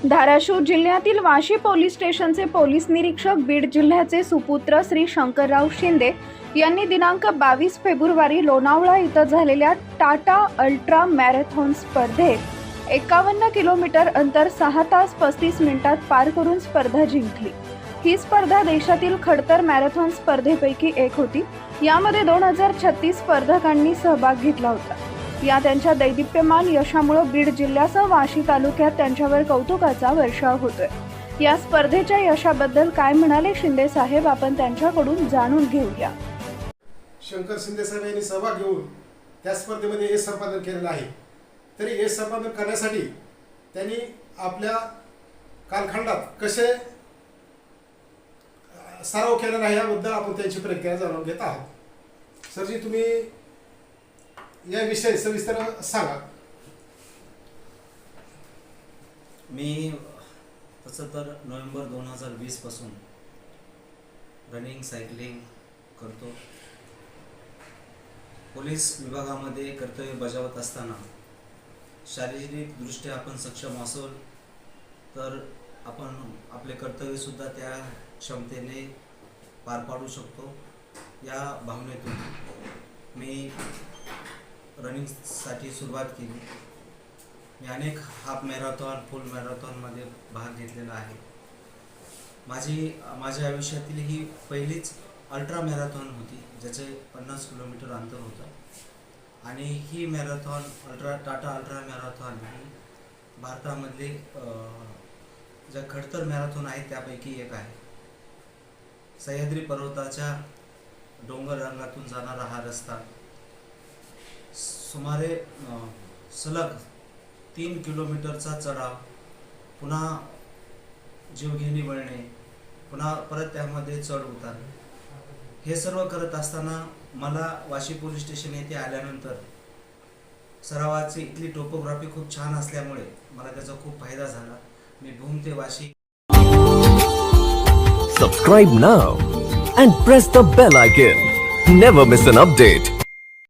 धाराशिव जिल्ह्यातील वाशी पोलीस स्टेशनचे पोलीस निरीक्षक बीड जिल्ह्याचे सुपुत्र श्री शंकरराव शिंदे यांनी दिनांक 22 फेब्रुवारी लोणावळा इथं झालेल्या टाटा अल्ट्रा मॅरेथॉन स्पर्धेत 51 किलोमीटर अंतर 6 तास 35 मिनिटात पार करून स्पर्धा जिंकली। ही स्पर्धा देशातील खडतर मॅरेथॉन स्पर्धेपैकी एक होती। यामध्ये 2036 स्पर्धकांनी सहभाग घेतला होता। या त्यांच्या दैदिप्यमान यशामुळे बीड जिल्ह्यासह वाशी तालुक्यात त्यांच्यावर कौतुकाचा वर्षाव होतोय। या स्पर्धेच्या यशाबद्दल काय म्हणाले शिंदे साहेब, आपण त्यांच्याकडून जाणून घेऊया। शंकर शिंदे साहेब यांनी सहभाग घेऊन त्या स्पर्धेमध्ये यश संपादन केलेलं आहे। तरी यश संपादन करण्यासाठी त्यांनी आपल्या कालखंडात कसे सराव केलेला आहे याबद्दल आपण त्यांची प्रतिक्रिया जाणून घेत आहोत। सरजी, तुम्ही याविषयी सविस्तर सांगा। मी तसं तर नोव्हेंबर 2020 पासून रनिंग सायकलिंग करतो। पोलीस विभागामध्ये कर्तव्य बजावत असताना शारीरिकदृष्ट्या आपण सक्षम असोल तर आपण आपले कर्तव्य सुद्धा त्या क्षमतेने पार पाडू शकतो। या भावनेतून मी रनिंगसाठी सुरुवात केली। मी अनेक हाफ मॅरेथॉन फुल मॅरेथॉनमध्ये भाग घेतलेला आहे। माझ्या आयुष्यातील ही पहिलीच अल्ट्रा मॅरेथॉन होती, ज्याचे 50 किलोमीटर अंतर होतं। आणि ही मॅरेथॉन टाटा अल्ट्रा मॅरेथॉन ही भारतामधले ज्या खडतर मॅरेथॉन आहेत त्यापैकी एक आहे। सह्याद्री पर्वताच्या डोंगर रंगातून जाणारा हा रस्ता सुमारे सलग 3 किलोमीटरचा चढाव, पुन्हा जीवघेणी वळणे, पुन्हा परत त्यामध्ये चढ उतार, हे सर्व करत असताना मला वाशी पोलीस स्टेशन येथे आल्यानंतर सरावाची इथली टोपोग्राफी खूप छान असल्यामुळे मला त्याचा खूप फायदा झाला। मी भूम ते Vashi. Subscribe now and press the bell icon. Never miss an update.